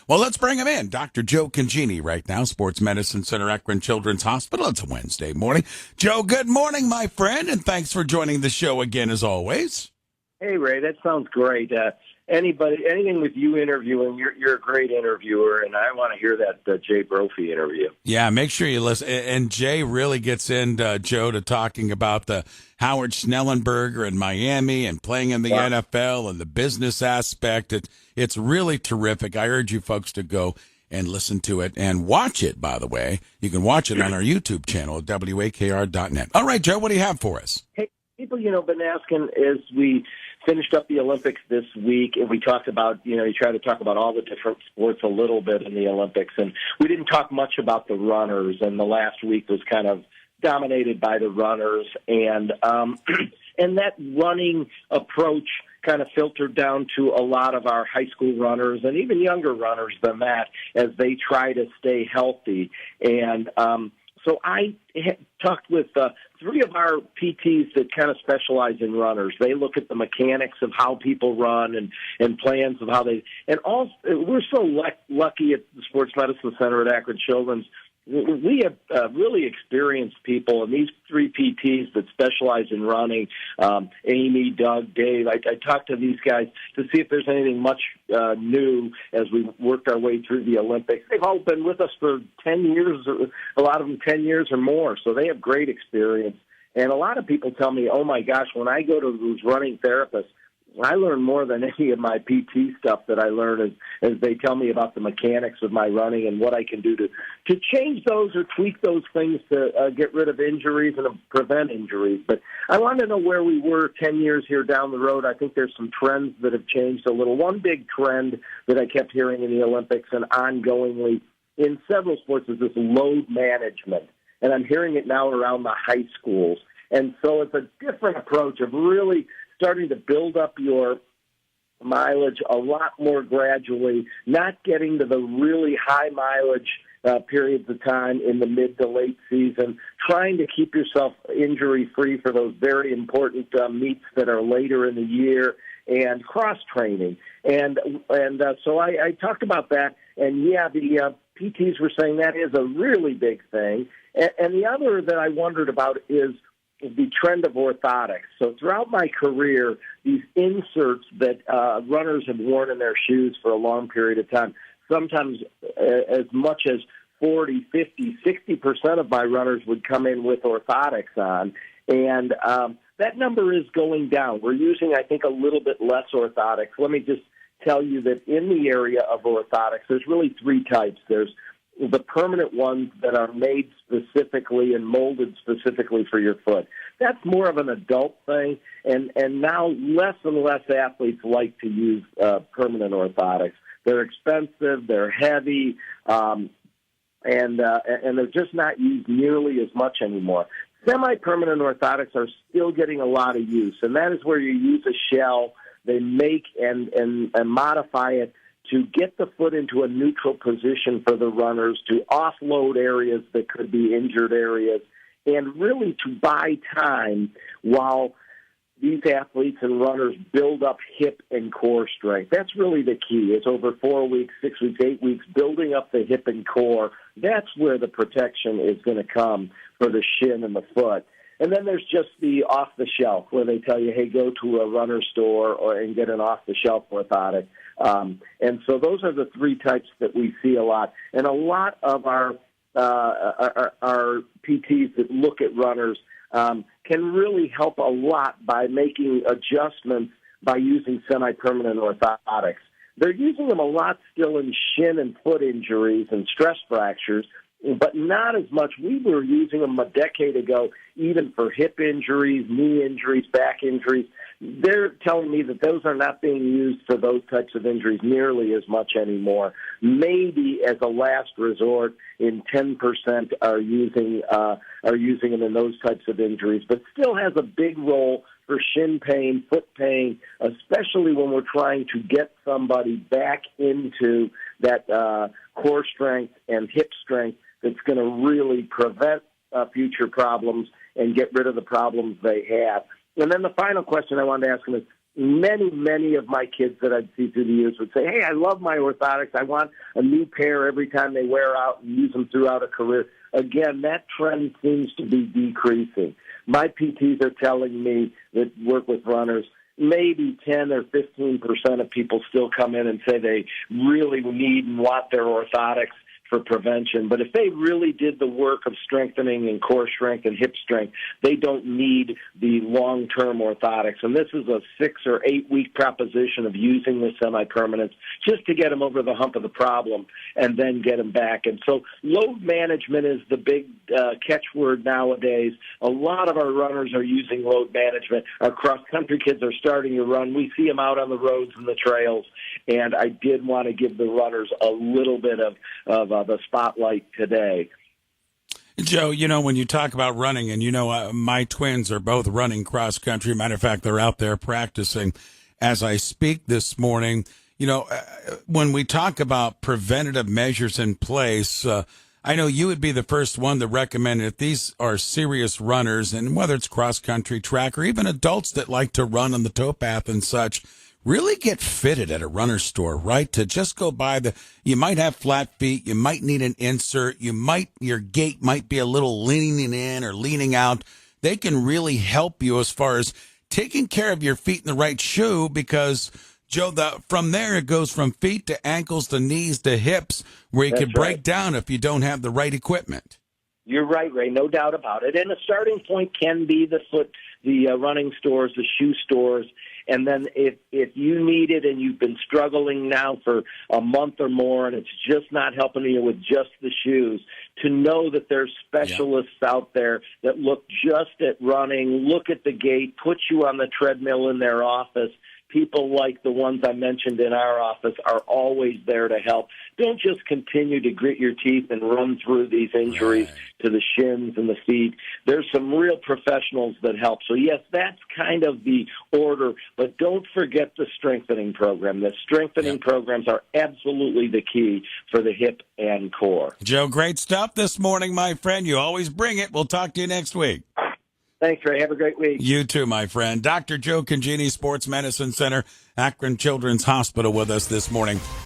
Well, let's bring him in. Dr. Joe Congini right now, Sports Medicine Center, Akron Children's Hospital. It's a Wednesday morning. Joe, good morning, my friend, and thanks for joining the show again, as always. Hey, Ray, that sounds great. Anything with you interviewing, you're a great interviewer, and I want to hear that Jay Brophy interview. Yeah, make sure you listen. And Jay really gets into, Joe, to talking about the Howard Schnellenberger in Miami and playing in the NFL and the business aspect. It's really terrific. I urge you folks to go and listen to it and watch it, by the way. You can watch it on our YouTube channel at WAKR.net. All right, Joe, what do you have for us? Hey, people, been asking as we finished up the Olympics this week, and we talked about, you try to talk about all the different sports a little bit in the Olympics, and we didn't talk much about the runners, and the last week was kind of dominated by the runners, and and that running approach kind of filtered down to a lot of our high school runners and even younger runners than that as they try to stay healthy. And so I talked with three of our PTs that kind of specialize in runners. They look at the mechanics of how people run and plans of how they – and also, we're so lucky at the Sports Medicine Center at Akron Children's. We have really experienced people, and these three PTs that specialize in running, Amy, Doug, Dave, I talked to these guys to see if there's anything much new as we worked our way through the Olympics. They've all been with us for 10 years, a lot of them 10 years or more, so they have great experience. And a lot of people tell me, oh, my gosh, when I go to those running therapists, I learn more than any of my PT stuff that I learn as they tell me about the mechanics of my running and what I can do to change those or tweak those things to get rid of injuries and prevent injuries. But I want to know where we were 10 years here down the road. I think there's some trends that have changed a little. One big trend that I kept hearing in the Olympics and ongoingly in several sports is this load management. And I'm hearing it now around the high schools. And so it's a different approach of really starting to build up your mileage a lot more gradually, not getting to the really high mileage periods of time in the mid to late season, trying to keep yourself injury-free for those very important meets that are later in the year, and cross-training. And so I talked about that, and the PTs were saying that is a really big thing. And the other that I wondered about is the trend of orthotics. So throughout my career, these inserts that runners have worn in their shoes for a long period of time, sometimes as much as 40, 50, 60% of my runners would come in with orthotics on. And that number is going down. We're using, I think, a little bit less orthotics. Let me just tell you that in the area of orthotics, there's really three types. There's the permanent ones that are made specifically and molded specifically for your foot. That's more of an adult thing, and now less and less athletes like to use permanent orthotics. They're expensive, they're heavy, and they're just not used nearly as much anymore. Semi-permanent orthotics are still getting a lot of use, and that is where you use a shell, they make and modify it to get the foot into a neutral position for the runners, to offload areas that could be injured areas, and really to buy time while these athletes and runners build up hip and core strength. That's really the key. It's over 4 weeks, 6 weeks, 8 weeks, building up the hip and core. That's where the protection is going to come for the shin and the foot. And then there's just the off-the-shelf, where they tell you, hey, go to a runner store and get an off-the-shelf orthotic. And so those are the three types that we see a lot. And a lot of our PTs that look at runners can really help a lot by making adjustments by using semi-permanent orthotics. They're using them a lot still in shin and foot injuries and stress fractures, but not as much. We were using them a decade ago, even for hip injuries, knee injuries, back injuries. They're telling me that those are not being used for those types of injuries nearly as much anymore. Maybe as a last resort, in 10% are using them in those types of injuries, but still has a big role for shin pain, foot pain, especially when we're trying to get somebody back into that core strength and hip strength that's going to really prevent future problems and get rid of the problems they have. And then the final question I wanted to ask him is, many of my kids that I'd see through the years would say, hey, I love my orthotics. I want a new pair every time they wear out and use them throughout a career. Again, that trend seems to be decreasing. My PTs are telling me that work with runners, maybe 10 or 15% of people still come in and say they really need and want their orthotics for prevention. But if they really did the work of strengthening and core strength and hip strength, they don't need the long-term orthotics. And this is a 6 or 8 week proposition of using the semi-permanents just to get them over the hump of the problem and then get them back. And so load management is the big catchword nowadays. A lot of our runners are using load management. Our cross-country kids are starting to run. We see them out on the roads and the trails. And I did want to give the runners a little bit of the spotlight today. Joe, when you talk about running, and my twins are both running cross country. Matter of fact, they're out there practicing as I speak this morning. When we talk about preventative measures in place, I know you would be the first one to recommend if these are serious runners, and whether it's cross country, track, or even adults that like to run on the towpath and such, really get fitted at a runner store, right? To just go by you might have flat feet, you might need an insert, your gait might be a little leaning in or leaning out. They can really help you as far as taking care of your feet in the right shoe, because Joe, from there it goes from feet to ankles to knees to hips, where you could break down if you don't have the right equipment. You're right, Ray, no doubt about it. And a starting point can be the running stores, the shoe stores. And then if you need it and you've been struggling now for a month or more and it's just not helping you with just the shoes, to know that there's specialists out there that look just at running, look at the gait, put you on the treadmill in their office. People like the ones I mentioned in our office are always there to help. Don't just continue to grit your teeth and run through these injuries to the shins and the feet. There's some real professionals that help. So, yes, that's kind of the order, but don't forget the strengthening program. The strengthening programs are absolutely the key for the hip and core. Joe, great stuff this morning, my friend. You always bring it. We'll talk to you next week. Thanks, Ray. Have a great week. You too, my friend. Dr. Joe Congini, Sports Medicine Center, Akron Children's Hospital, with us this morning.